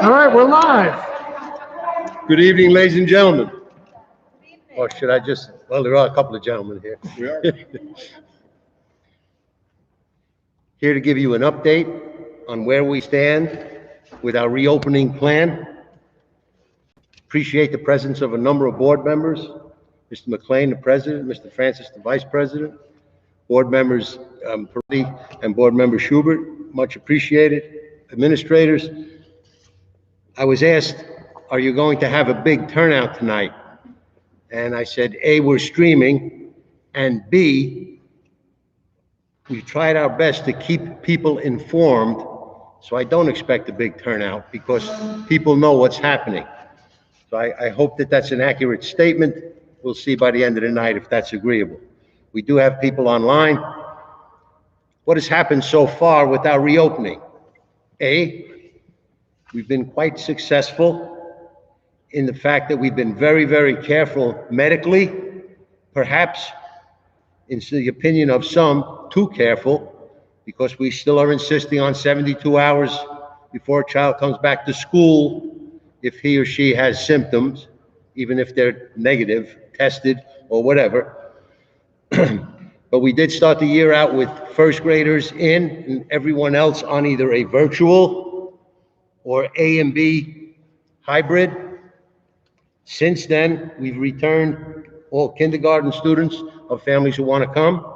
All right, we're live. Good evening, ladies and gentlemen. Or should I just, well, there are a couple of gentlemen here. We are. Here to give you an update on where we stand with our reopening plan. Appreciate the presence of a number of board members, Mr. McLean, the president, Mr. Francis, the vice president, board members Peretti and board member Schubert, much appreciated. Administrators, I was asked, are you going to have a big turnout tonight? And I said, A, we're streaming, and B, we tried our best to keep people informed, so I don't expect a big turnout because people know what's happening. So I hope that that's an accurate statement. We'll see by the end of the night if that's agreeable. We do have people online. What has happened so far with our reopening? A, we've been quite successful in the fact that we've been very, very careful medically, perhaps, in the opinion of some, too careful, because we still are insisting on 72 hours before a child comes back to school if he or she has symptoms, even if they're negative, tested, or whatever. But we did start the year out with first graders in and everyone else on either a virtual or A and B hybrid. Since then, we've returned all kindergarten students of families who want to come.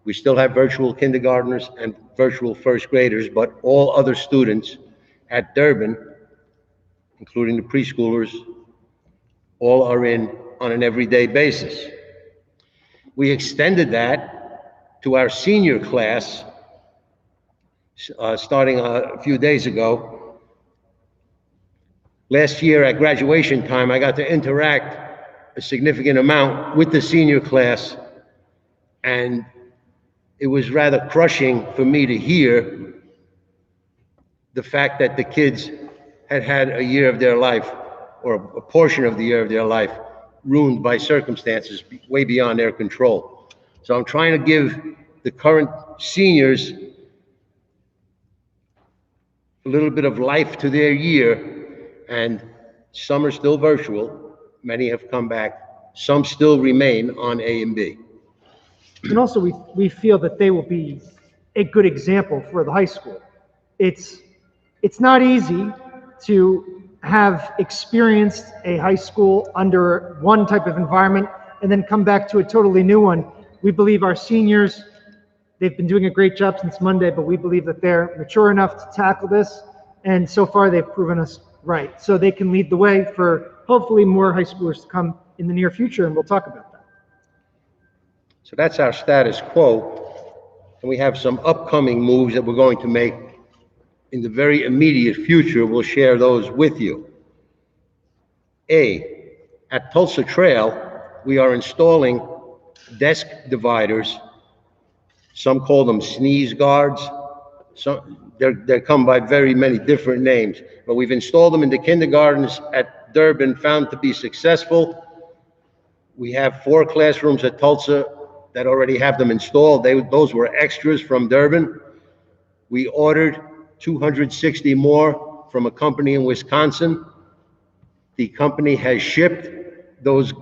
We still have virtual kindergartners and virtual first graders, but all other students at Durban, including the preschoolers, all are in on an everyday basis. We extended that to our senior class starting a few days ago. Last year at graduation time, I got to interact a significant amount with the senior class, and it was rather crushing for me to hear the fact that the kids had had a year of their life, or a portion of the year of their life, ruined by circumstances way beyond their control. So I'm trying to give the current seniors a little bit of life to their year, and some are still virtual, many have come back, some still remain on A and B. And also, we feel that they will be a good example for the high school. It's not easy to have experienced a high school under one type of environment and then come back to a totally new one. We believe our seniors, they've been doing a great job since Monday, but we believe that they're mature enough to tackle this, and so far they've proven us right. So they can lead the way for hopefully more high schoolers to come in the near future, and we'll talk about that. So that's our status quo, and we have some upcoming moves that we're going to make in the very immediate future. We'll share those with you. A, at Tulsa Trail, we are installing desk dividers. Some call them sneeze guards. They come by very many different names, but we've installed them in the kindergartens at Durban, found to be successful. We have 4 classrooms at Tulsa that already have them installed. Those were extras from Durban. We ordered 260 more from a company in Wisconsin. The company has shipped those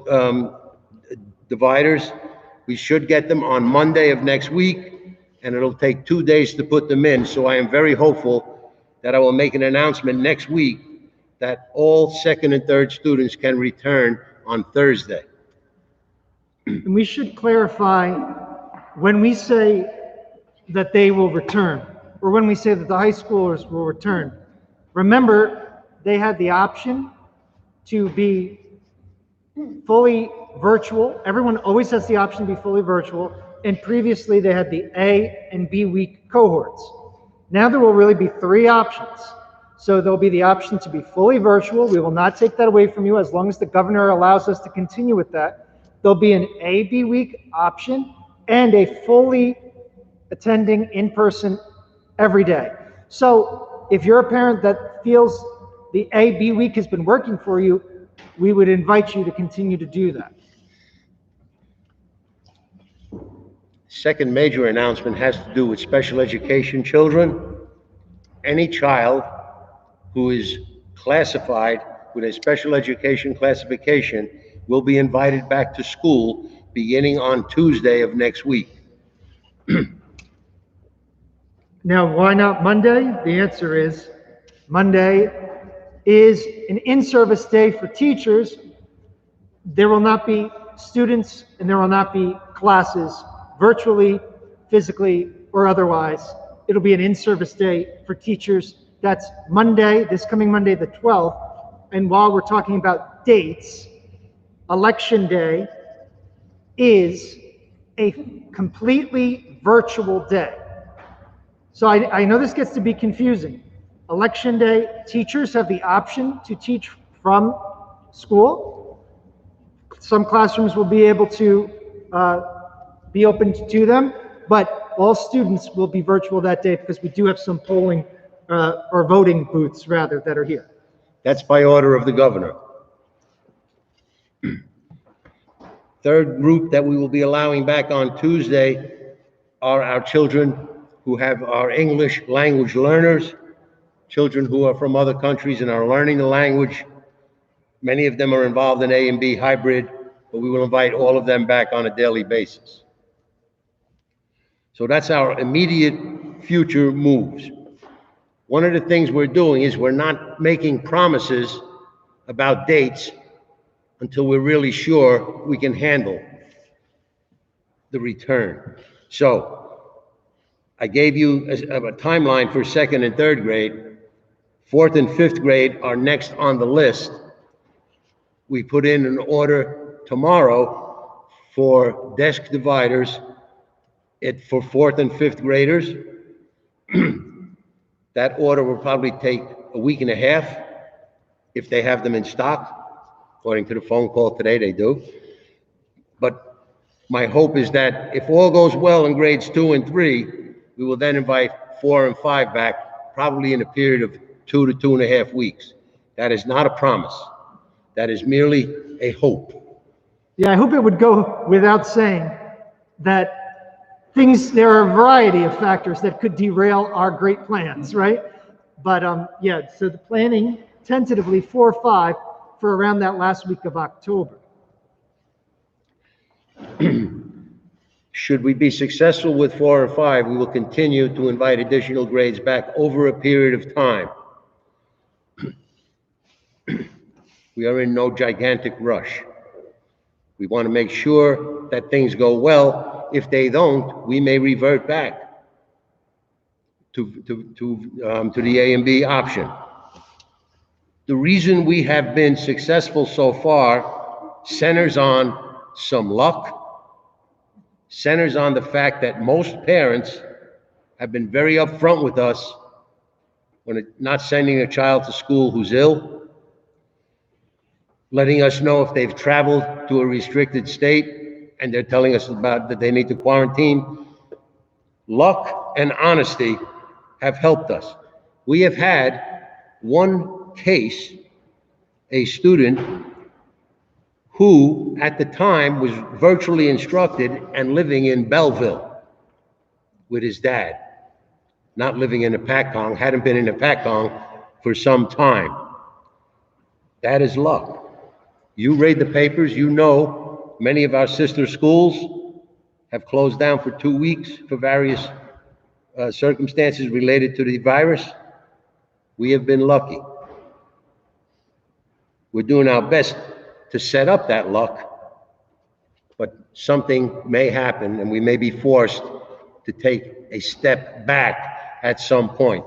dividers. We should get them on Monday of next week, and it'll take 2 days to put them in. So I am very hopeful that I will make an announcement next week that all second and third students can return on Thursday. And we should clarify, when we say that they will return, or when we say that the high schoolers will return, remember, they had the option to be fully virtual. Everyone always has the option to be fully virtual, and previously they had the A and B week cohorts. Now there will really be 3 options. So there'll be the option to be fully virtual. We will not take that away from you as long as the governor allows us to continue with that. There'll be an A-B week option and a fully attending in person every day. So if you're a parent that feels the A-B week has been working for you, we would invite you to continue to do that. Second major announcement has to do with special education children. Any child who is classified with a special education classification will be invited back to school beginning on Tuesday of next week. Now, why not Monday? The answer is Monday is an in-service day for teachers. There will not be students and there will not be classes virtually, physically, or otherwise. It'll be an in-service day for teachers. That's Monday, this coming Monday, the 12th. And while we're talking about dates, Election Day is a completely virtual day. So I know this gets to be confusing. Election Day, teachers have the option to teach from school. Some classrooms will be able to be open to them, but all students will be virtual that day because we do have some polling or voting booths rather that are here. That's by order of the governor. Third group that we will be allowing back on Tuesday are our children who have our English language learners, children who are from other countries and are learning the language. Many of them are involved in A and B hybrid, but we will invite all of them back on a daily basis. So that's our immediate future moves. One of the things we're doing is we're not making promises about dates until we're really sure we can handle the return. So I gave you a timeline for second and third grade. Fourth and fifth grade are next on the list. We put in an order tomorrow for desk dividers for fourth and fifth graders. That order will probably take a week and a half if they have them in stock. According to the phone call today, they do. But my hope is that if all goes well in grades 2 and 3, we will then invite 4 and 5 back, probably in a period of 2 to 2.5 weeks. That is not a promise. That is merely a hope. Yeah, I hope it would go without saying that there are a variety of factors that could derail our great plans, right? But yeah, so the planning tentatively 4 or 5 for around that last week of October. Should we be successful with 4 or 5, we will continue to invite additional grades back over a period of time. We are in no gigantic rush. We want to make sure that things go well. If they don't, we may revert back to the A and B option. The reason we have been successful so far centers on some luck, centers on the fact that most parents have been very upfront with us when not sending a child to school who's ill, letting us know if they've traveled to a restricted state and they're telling us about that they need to quarantine. Luck and honesty have helped us. We have had one case, a student who at the time was virtually instructed and living in Belleville with his dad, not living in a Pacong, hadn't been in a Pacong for some time. That is luck. You read the papers, you know many of our sister schools have closed down for 2 weeks for various circumstances related to the virus. We have been lucky. We're doing our best to set up that luck, but something may happen and we may be forced to take a step back at some point.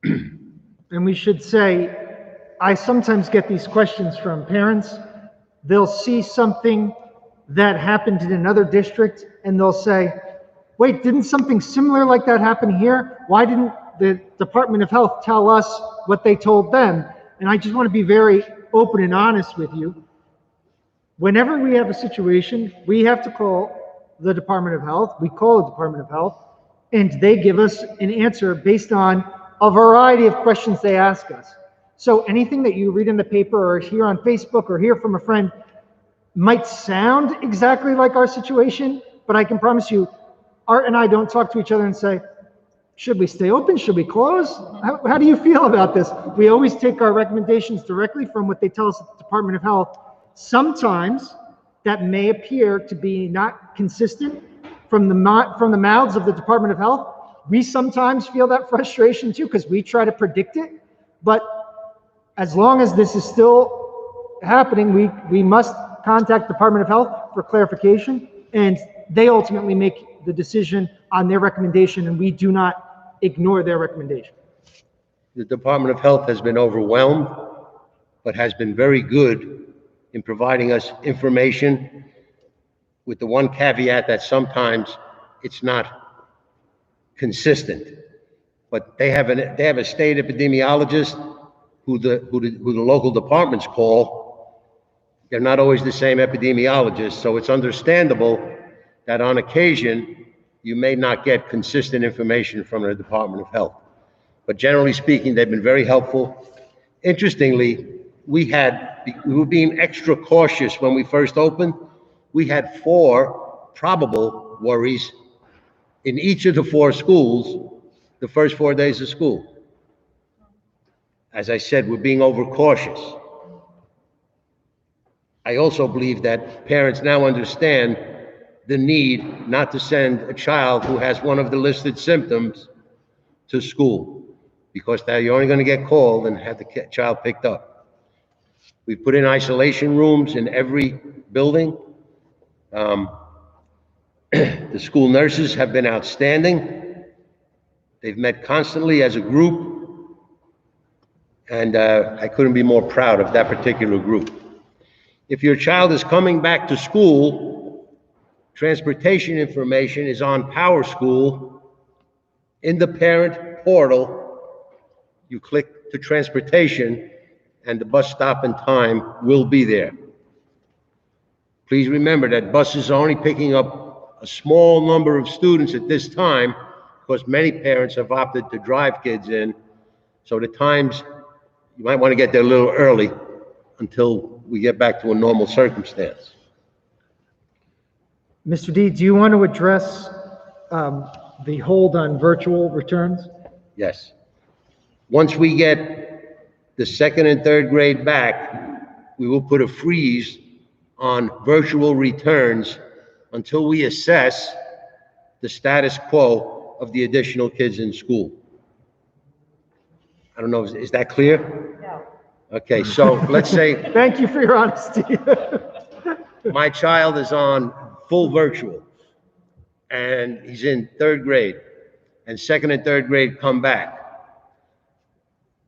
And we should say, I sometimes get these questions from parents. They'll see something that happened in another district and they'll say, wait, didn't something similar like that happen here? Why didn't the Department of Health tell us what they told them? And I just want to be very open and honest with you. Whenever we have a situation, we have to call the Department of Health. We call the Department of Health, and they give us an answer based on a variety of questions they ask us. So anything that you read in the paper or hear on Facebook or hear from a friend might sound exactly like our situation, but I can promise you, Art and I don't talk to each other and say, Should we stay open? Should we close? How do you feel about this? We always take our recommendations directly from what they tell us at the Department of Health. Sometimes that may appear to be not consistent from the mouths of the Department of Health. We sometimes feel that frustration too, because we try to predict it. But as long as this is still happening, we must contact the Department of Health for clarification, and they ultimately make the decision on their recommendation, and we do not ignore their recommendation. The Department of Health has been overwhelmed, but has been very good in providing us information, with the one caveat that sometimes it's not consistent. But they have a state epidemiologist who the local departments call. They're not always the same epidemiologist, so it's understandable that on occasion you may not get consistent information from the Department of Health. But generally speaking, they've been very helpful. Interestingly, we were being extra cautious when we first opened. We had 4 probable worries in each of the 4 schools the first 4 days of school. As I said, we're being overcautious. I also believe that parents now understand the need not to send a child who has one of the listed symptoms to school, because now you're only going to get called and have the child picked up. We put in isolation rooms in every building. The school nurses have been outstanding. They've met constantly as a group, and I couldn't be more proud of that particular group. If your child is coming back to school, transportation information is on PowerSchool. In the parent portal, you click to transportation, and the bus stop and time will be there. Please remember that buses are only picking up a small number of students at this time, because many parents have opted to drive kids in. So the times, you might want to get there a little early until we get back to a normal circumstance. Mr. D, do you want to address the hold on virtual returns? Yes. Once we get the 2nd and 3rd grade back, we will put a freeze on virtual returns until we assess the status quo of the additional kids in school. I don't know, is that clear? No. Okay, so let's say Thank you for your honesty. my child is on full virtual, and he's in 3rd grade, and 2nd and 3rd grade come back.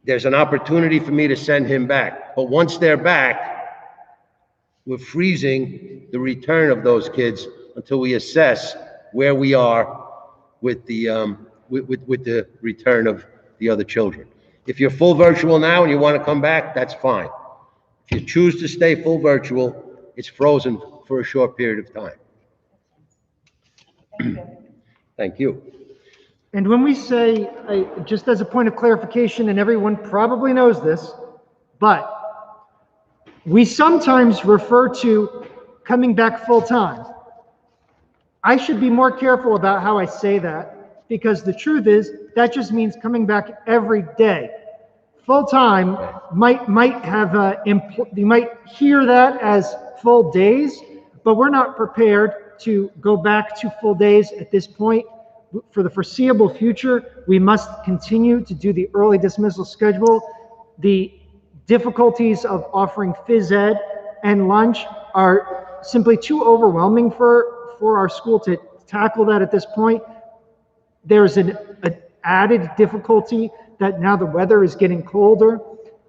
There's an opportunity for me to send him back, but once they're back, we're freezing the return of those kids until we assess where we are with the with the return of the other children. If you're full virtual now and you want to come back, that's fine. If you choose to stay full virtual, it's frozen for a short period of time. Thank you. Thank you. And when we say, just as a point of clarification, and everyone probably knows this, but we sometimes refer to coming back full time. I should be more careful about how I say that, because the truth is that just means coming back every day. Full time might have you might hear that as full days, but we're not prepared to go back to full days at this point. For the foreseeable future, we must continue to do the early dismissal schedule. The difficulties of offering phys ed and lunch are simply too overwhelming for our school to tackle that at this point. There's an added difficulty that now the weather is getting colder,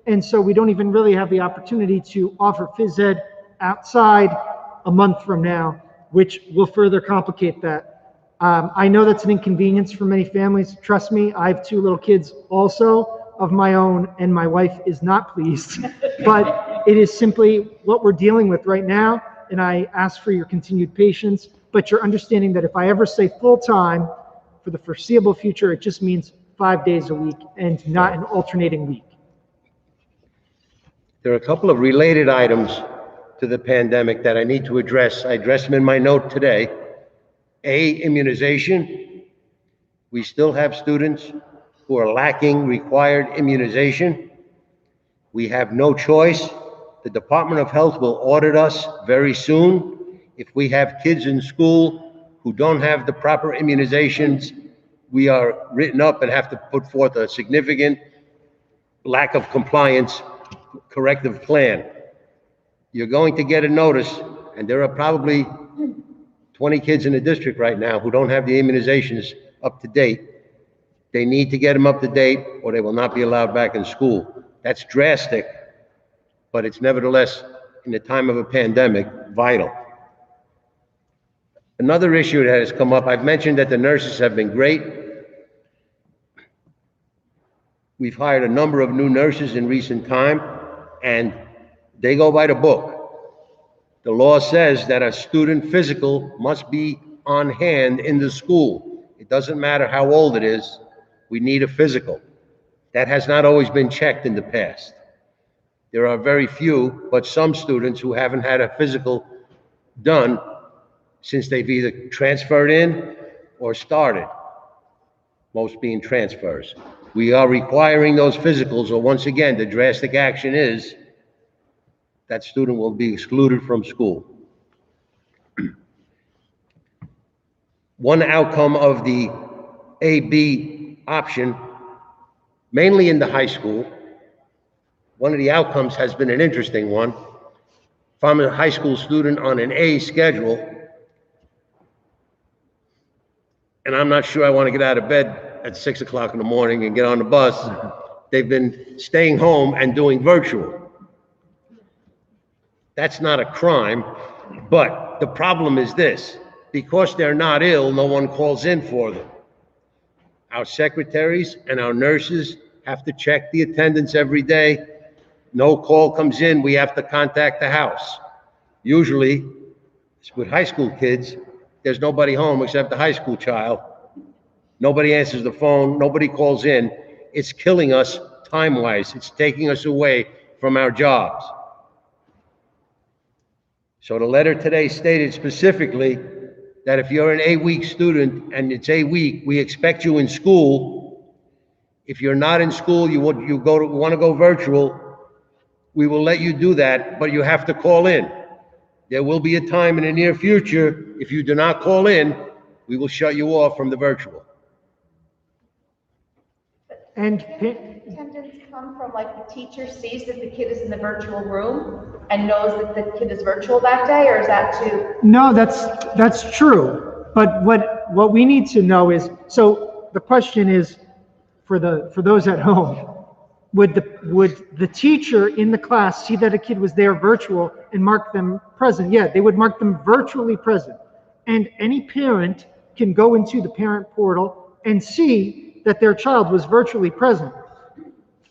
and so we don't even really have the opportunity to offer phys ed outside a month from now, which will further complicate that. I know that's an inconvenience for many families. Trust me, I have 2 little kids also of my own, and my wife is not pleased. But it is simply what we're dealing with right now, and I ask for your continued patience. But you're understanding that if I ever say full-time for the foreseeable future, it just means 5 days a week and not an alternating week. There are a couple of related items to the pandemic that I need to address. I addressed them in my note today. A, immunization. We still have students who are lacking required immunization. We have no choice. The Department of Health will audit us very soon. If we have kids in school who don't have the proper immunizations, we are written up and have to put forth a significant lack of compliance corrective plan. You're going to get a notice, and there are probably 20 kids in the district right now who don't have the immunizations up to date. They need to get them up to date or they will not be allowed back in school. That's drastic, but it's nevertheless, in the time of a pandemic, vital. Another issue that has come up, I've mentioned that the nurses have been great. We've hired a number of new nurses in recent time, and they go by the book. The law says that a student physical must be on hand in the school. It doesn't matter how old it is, we need a physical. That has not always been checked in the past. There are very few, but some students who haven't had a physical done since they've either transferred in or started, most being transfers. We are requiring those physicals, or once again, the drastic action is that student will be excluded from school. One outcome of the A-B option, mainly in the high school, one of the outcomes has been an interesting one. If I'm a high school student on an A schedule, and I'm not sure I want to get out of bed at 6 o'clock in the morning and get on the bus, they've been staying home and doing virtual. That's not a crime, but the problem is this: because they're not ill, no one calls in for them. Our secretaries and our nurses have to check the attendance every day. No call comes in, we have to contact the house. Usually, with high school kids, there's nobody home except the high school child. Nobody answers the phone, nobody calls in. It's killing us time-wise. It's taking us away from our jobs. So the letter today stated specifically that if you're an A-week student and it's A-week, we expect you in school. If you're not in school, you want to go virtual, we will let you do that, but you have to call in. There will be a time in the near future, if you do not call in, we will shut you off from the virtual. And Attendance come from, like, the teacher sees that the kid is in the virtual room and knows that the kid is virtual that day, or is that too? no, that's true. But what we need to know is, so the question is, for those at home, would the teacher in the class see that a kid was there virtual and mark them present? Yeah, they would mark them virtually present. And any parent can go into the parent portal and see that their child was virtually present.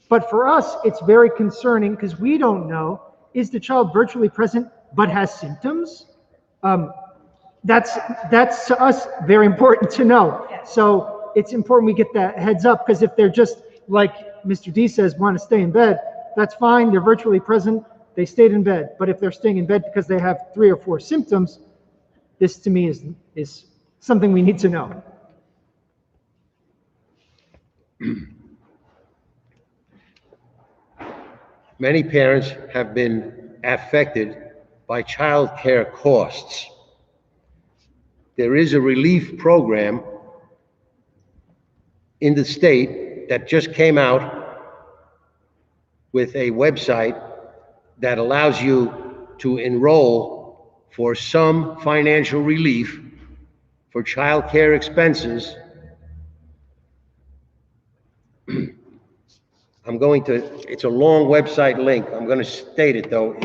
But for us, it's very concerning because we don't know, is the child virtually present but has symptoms? That's to us very important to know. So it's important we get that heads up, because if they're just, like Mr. D says, want to stay in bed, that's fine, they're virtually present, they stayed in bed. But if they're staying in bed because they have 3 or 4 symptoms, this to me is something we need to know. Many parents have been affected by child care costs. There is a relief program in the state that just came out with a website that allows you to enroll for some financial relief for child care expenses. It's a long website link. I'm going to state it though.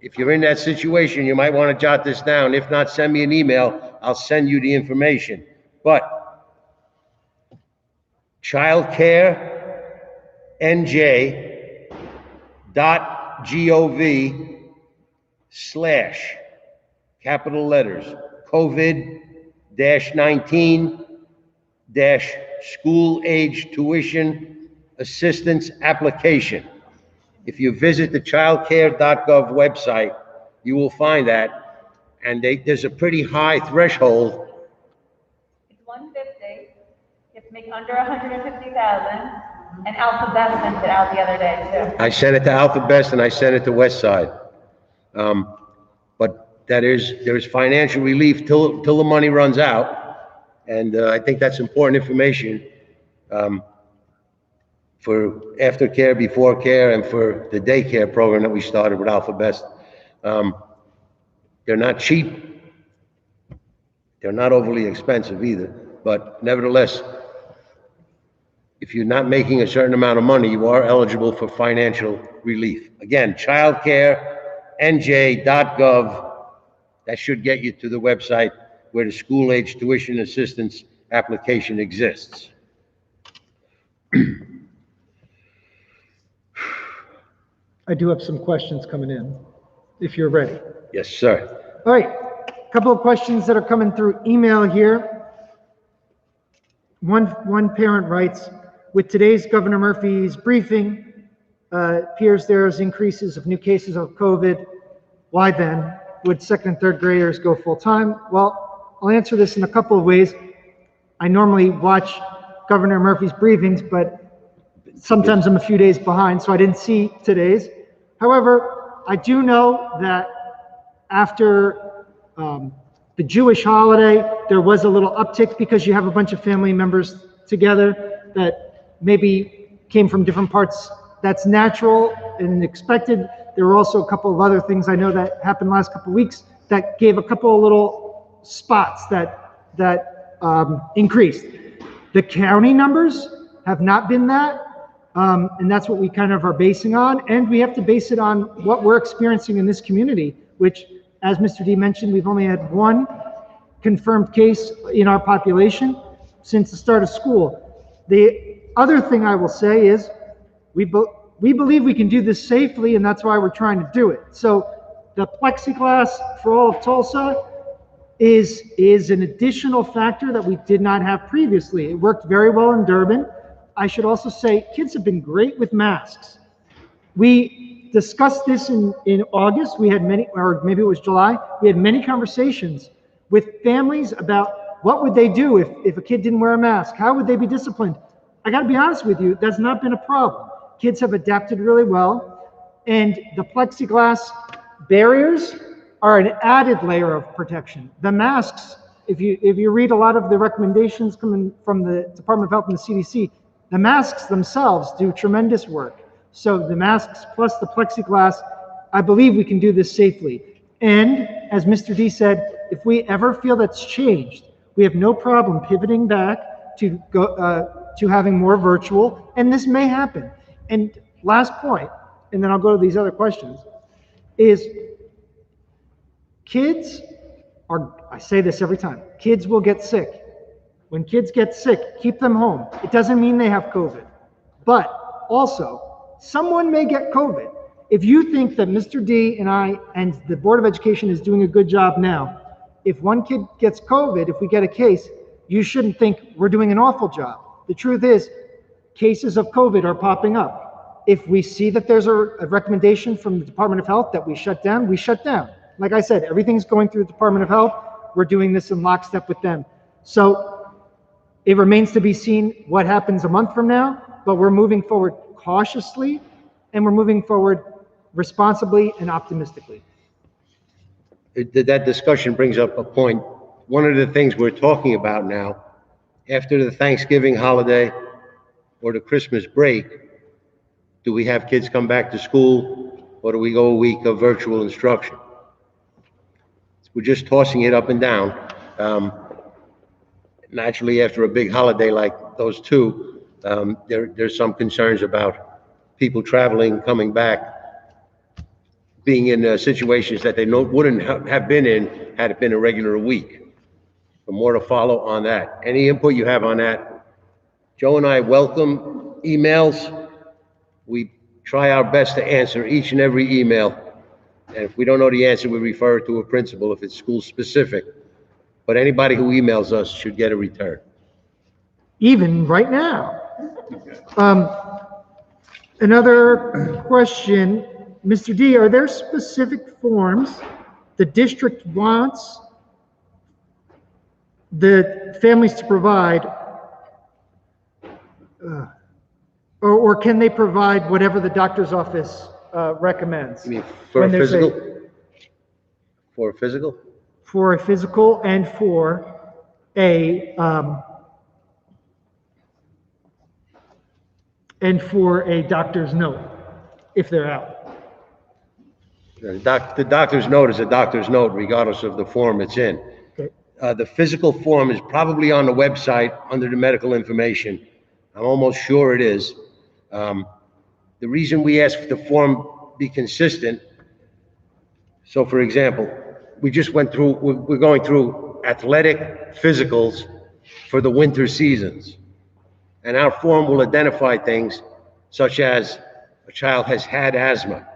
If you're in that situation, you might want to jot this down. If not, send me an email. I'll send you the information. But childcarenj.gov/ capital letters COVID-19 school age tuition assistance application. If you visit the childcare.gov website, you will find that, and there's a pretty high threshold. It's $150. You have to under 150,000, and Alpha Best sent it out the other day too. I sent it to Alpha Best and I sent it to West Side. But there's financial relief till the money runs out. And I think that's important information for aftercare, before care, and for the daycare program that we started with Alpha Best. They're not cheap. They're not overly expensive either. But nevertheless, if you're not making a certain amount of money, you are eligible for financial relief. Again, childcarenj.gov. That should get you to the website where the school-age tuition assistance application exists. I do have some questions coming in, if you're ready. Yes, sir. All right, a couple of questions that are coming through email here. One parent writes, with today's Governor Murphy's briefing, appears there's increases of new cases of COVID. Why then would second and third graders go full-time? Well, I'll answer this in a couple of ways. I normally watch Governor Murphy's briefings, but sometimes I'm a few days behind, so I didn't see today's. However, I do know that after the Jewish holiday, there was a little uptick because you have a bunch of family members together that maybe came from different parts. That's natural and expected. There were also a couple of other things I know that happened last couple of weeks that gave a couple of little spots that increased. The county numbers have not been that, and that's what we kind of are basing on. And we have to base it on what we're experiencing in this community, which, as Mr. D mentioned, we've only had one confirmed case in our population since the start of school. The other thing I will say is we believe we can do this safely, and that's why we're trying to do it. So the plexiglass for all of Tulsa is an additional factor that we did not have previously. It worked very well in Durban. I should also say kids have been great with masks. We discussed this in August. We had many, or maybe it was July, we had many conversations with families about what would they do if a kid didn't wear a mask? How would they be disciplined? I got to be honest with you, that's not been a problem. Kids have adapted really well, and the plexiglass barriers are an added layer of protection. The masks, if you read a lot of the recommendations coming from the Department of Health and the CDC, the masks themselves do tremendous work. So the masks plus the plexiglass, I believe we can do this safely. And as Mr. D said, if we ever feel that's changed, we have no problem pivoting back to having more virtual, and this may happen. And last point, and then I'll go to these other questions, is kids are, I say this every time, kids will get sick. When kids get sick, keep them home. It doesn't mean they have COVID. But also, someone may get COVID. If you think that Mr. D and I and the Board of Education is doing a good job now, if one kid gets COVID, if we get a case, you shouldn't think we're doing an awful job. The truth is, cases of COVID are popping up. If we see that there's a recommendation from the Department of Health that we shut down, we shut down. Like I said, everything's going through the Department of Health. We're doing this in lockstep with them. So it remains to be seen what happens a month from now, but we're moving forward cautiously, and we're moving forward responsibly and optimistically. That discussion brings up a point. One of the things we're talking about now, after the Thanksgiving holiday or the Christmas break, do we have kids come back to school, or do we go a week of virtual instruction? We're just tossing it up and down. Naturally, after a big holiday like those two, there's some concerns about people traveling, coming back, being in situations that they wouldn't have been in had it been a regular week. For more to follow on that. Any input you have on that? Joe and I welcome emails. We try our best to answer each and every email. And if we don't know the answer, we refer it to a principal if it's school specific. But anybody who emails us should get a return. Even right now. Another question, Mr. D, are there specific forms the district wants the families to provide Or can they provide whatever the doctor's office recommends? You mean for a When there's physical? For a physical? For a physical and for a doctor's note, if they're out. The doctor's note is a doctor's note regardless of the form it's in. Okay. The physical form is probably on the website under the medical information. I'm almost sure it is. The reason we ask the form be consistent, so for example, we're going through athletic physicals for the winter seasons. And our form will identify things such as a child has had asthma.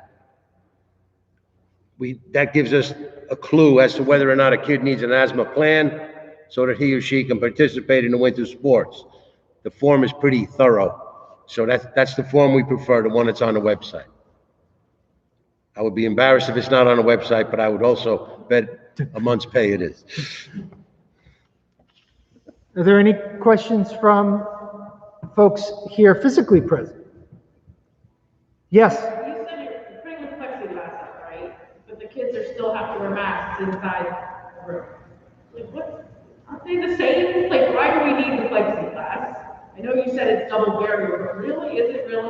That gives us a clue as to whether or not a kid needs an asthma plan so that he or she can participate in the winter sports. The form is pretty thorough. So that's the form we prefer, the one that's on the website. I would be embarrassed if it's not on the website, but I would also bet a month's pay it is. Are there any questions from folks here physically present? Yes. You said you're putting the plexiglass up, right? But the kids still have to wear masks inside the room. Like, what? Aren't they the same? Like, why do we need the plexiglass? I know you said it's double barrier, but really, is it really?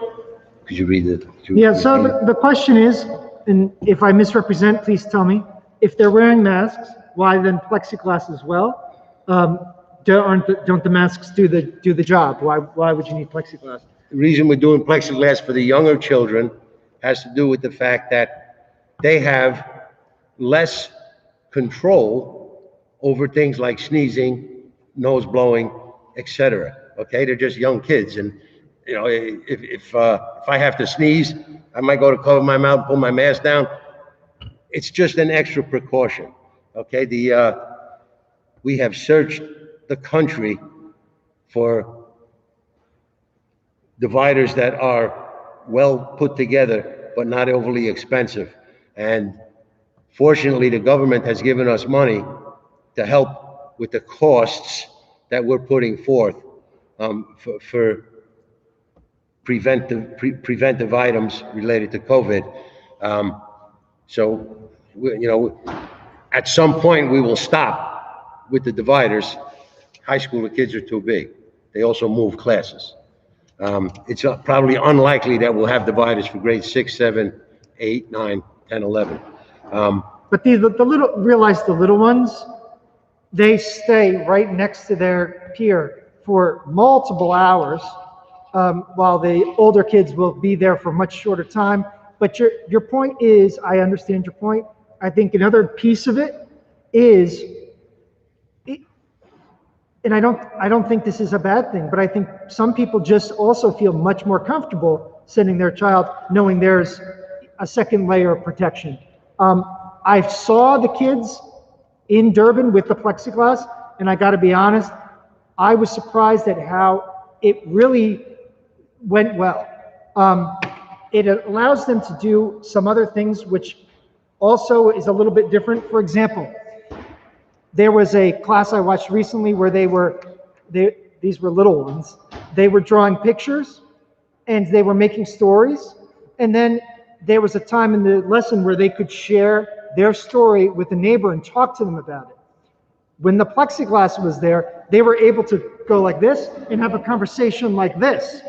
Could you read it? Yeah, so the question is, and if I misrepresent, please tell me, if they're wearing masks, why then plexiglass as well? Don't the masks do the job? Why would you need plexiglass? The reason we're doing plexiglass for the younger children has to do with the fact that they have less control over things like sneezing, nose blowing, etc. Okay, they're just young kids, and you know, if I have to sneeze, I might go to cover my mouth, pull my mask down. It's just an extra precaution. Okay, we have searched the country for dividers that are well put together but not overly expensive, and fortunately the government has given us money to help with the costs that we're putting forth for preventive items related to COVID. So at some point we will stop with the dividers. High school kids are too big. They also move classes. It's probably unlikely that we'll have dividers for grades 6, 7, 8, 9, 10, 11. But the little ones, they stay right next to their peer for multiple hours, while the older kids will be there for much shorter time. But your point is, I understand your point. I think another piece of it is, and I don't think this is a bad thing, but I think some people just also feel much more comfortable sending their child knowing there's a second layer of protection. I saw the kids in Durban with the plexiglass, and I got to be honest, I was surprised at how it really went well. It allows them to do some other things, which also is a little bit different. For example, there was a class I watched recently where these were little ones. They were drawing pictures and they were making stories. And then there was a time in the lesson where they could share their story with a neighbor and talk to them about it. When the plexiglass was there, they were able to go like this and have a conversation like this.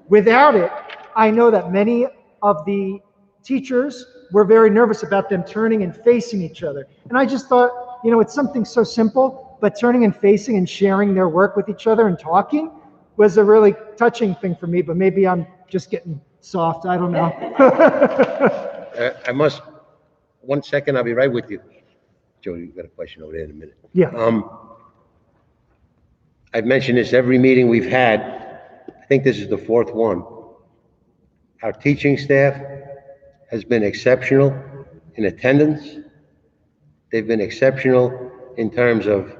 Without it, I know that many of the teachers were very nervous about them turning and facing each other. And I just thought, it's something so simple, but turning and facing and sharing their work with each other and talking was a really touching thing for me, but maybe I'm just getting soft. I don't know. One second, I'll be right with you. Joe, you've got a question over there in a minute. Yeah. I've mentioned this every meeting we've had. I think this is the fourth one. Our teaching staff has been exceptional in attendance. They've been exceptional in terms of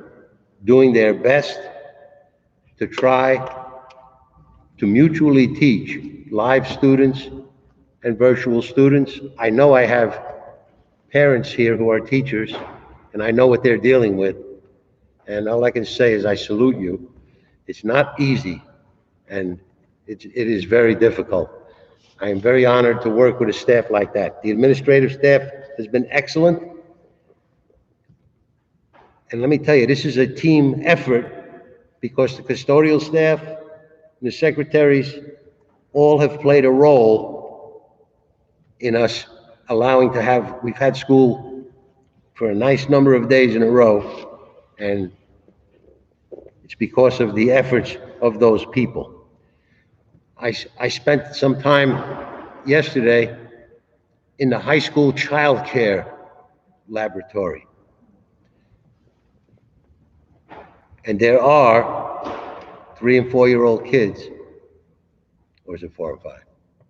doing their best to try to mutually teach live students and virtual students. I know I have parents here who are teachers, and I know what they're dealing with. And all I can say is I salute you. It's not easy, and It is very difficult. I am very honored to work with a staff like that. The administrative staff has been excellent. And let me tell you, this is a team effort because the custodial staff and the secretaries all have played a role in us allowing to have, we've had school for a nice number of days in a row, and it's because of the efforts of those people. I spent some time yesterday in the high school child care laboratory. And there are 3 and 4-year-old kids, or is it 4 and 5?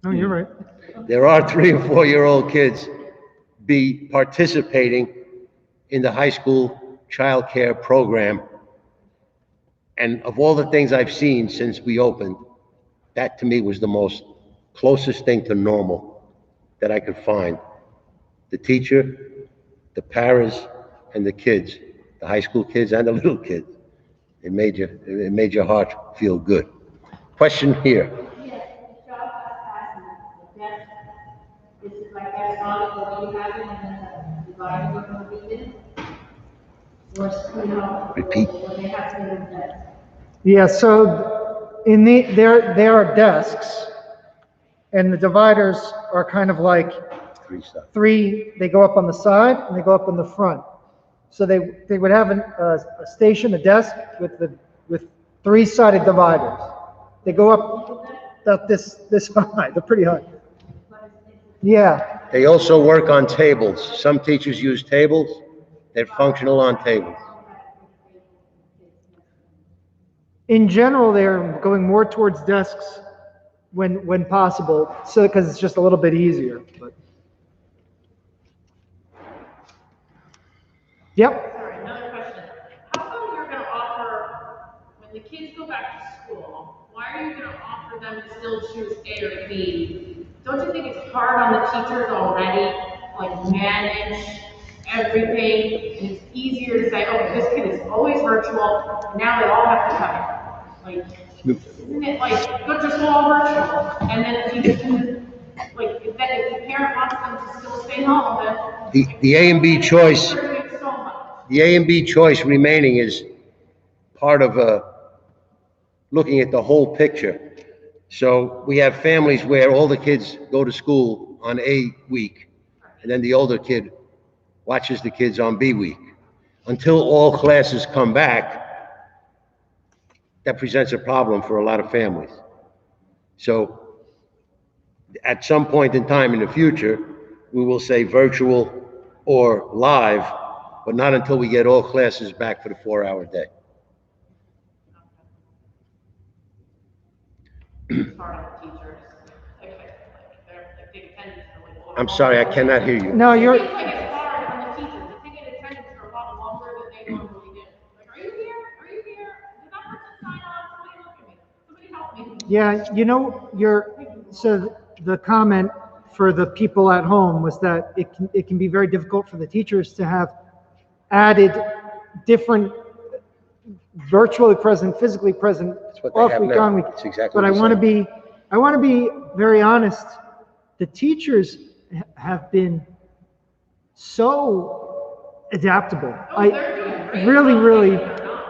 No, you're right. There are 3 and 4-year-old kids be participating in the high school child care program. And of all the things I've seen since we opened, that to me was the most closest thing to normal that I could find. The teacher, the parents, and the kids, the high school kids and the little kids. It made your heart feel good. Question here. Yes, the job has passed, this is like that model that you have in the dividing room will be in. Or, you know, Repeat. or they have to do that. Yeah, so there are desks, and the dividers are kind of like 3 stuff. 3, they go up on the side and they go up in the front. So they would have a station, a desk with 3-sided dividers. They go up about this high, they're pretty high. Yeah, They also work on tables. Some teachers use tables. They're functional on tables. in general, they're going more towards desks when possible, so because it's just a little bit easier. But yep. Sorry, another question. How come you're gonna offer, when the kids go back to school, why are you gonna offer them to still choose A or B? Don't you think it's hard on the teachers already, like manage everything? And it's easier to say, oh, this kid is always virtual, and now they all have to come in. Like, isn't it like, go just all virtual? And then if you can, like, if the parent wants them to still stay home, then. The A and B choice, They're doing so much. the A and B choice remaining is part of looking at the whole picture. So we have families where all the kids go to school on A week, and then the older kid watches the kids on B week. Until all classes come back, that presents a problem for a lot of families. So at some point in time in the future, we will say virtual or live, but not until we get all classes back for the 4-hour day. Part of the teachers, like big attendance for like. I'm sorry, I cannot hear you. No, It you're. seems like it's hard on the teachers, they take in attendance for a lot longer than they normally do. Like, are you here? Are you here? Did that person sign on? Somebody look at me. Somebody help me. Yeah, you know, so the comment for the people at home was that it can be very difficult for the teachers to have added different virtually present, physically present, That's what they off have week, now. on week. That's exactly But what I want to be very honest. The teachers have been so adaptable. They're doing great. Really,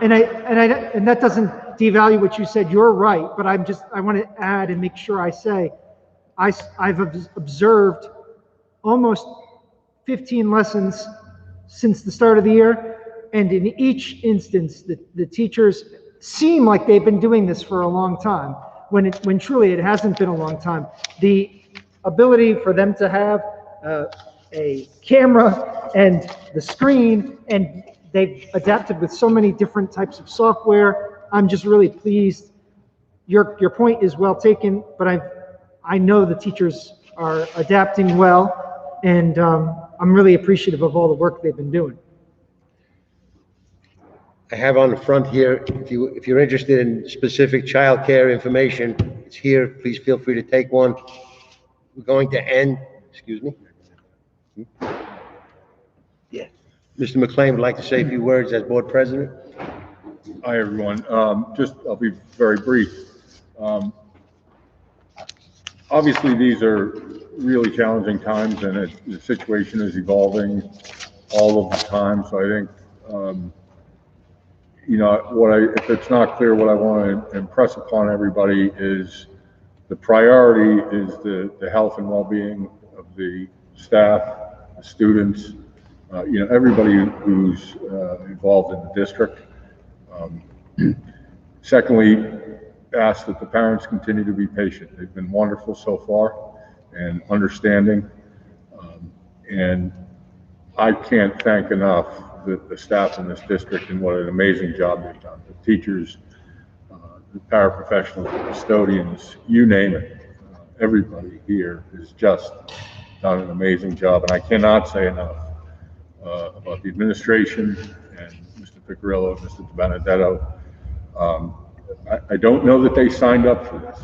and that doesn't devalue what you said. You're right, but I want to add and make sure I say, I've observed almost 15 lessons since the start of the year, and in each instance, the teachers seem like they've been doing this for a long time, when truly it hasn't been a long time. The ability for them to have a camera and the screen, and they've adapted with so many different types of software. I'm just really pleased. Your point is well taken, but I know the teachers are adapting well, and I'm really appreciative of all the work they've been doing. I have on the front here, if you're interested in specific childcare information, it's here. Please feel free to take one. We're going to end, excuse me. Yeah. Mr. McLean would like to say a few words as board president. Hi, everyone. I'll be very brief. Obviously, these are really challenging times, and the situation is evolving all of the time. So I think, if it's not clear, what I want to impress upon everybody is the priority is the health and well-being of the staff, the students, everybody who's involved in the district. Secondly, ask that the parents continue to be patient. They've been wonderful so far and understanding. And I can't thank enough the staff in this district and what an amazing job they've done. The teachers, the paraprofessionals, the custodians, you name it. Everybody here has just done an amazing job. And I cannot say enough about the administration and Mr. Piccirillo, Mr. Benedetto. I don't know that they signed up for this,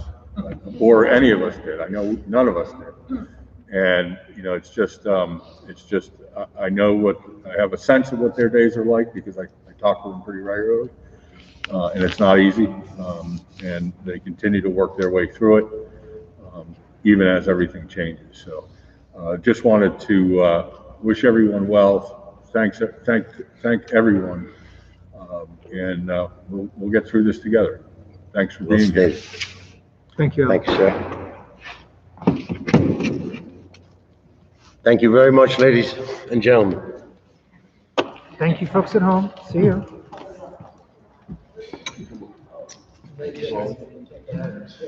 or any of us did. I know none of us did. And, it's just, I know I have a sense of what their days are like because I talk to them pretty regularly. And it's not easy. And they continue to work their way through it, even as everything changes. So, just wanted to, wish everyone well. Thank everyone. And we'll get through this together. Thanks for being here. Thank you. Thanks, sir. Thank you very much, ladies and gentlemen. Thank you, folks at home. See you.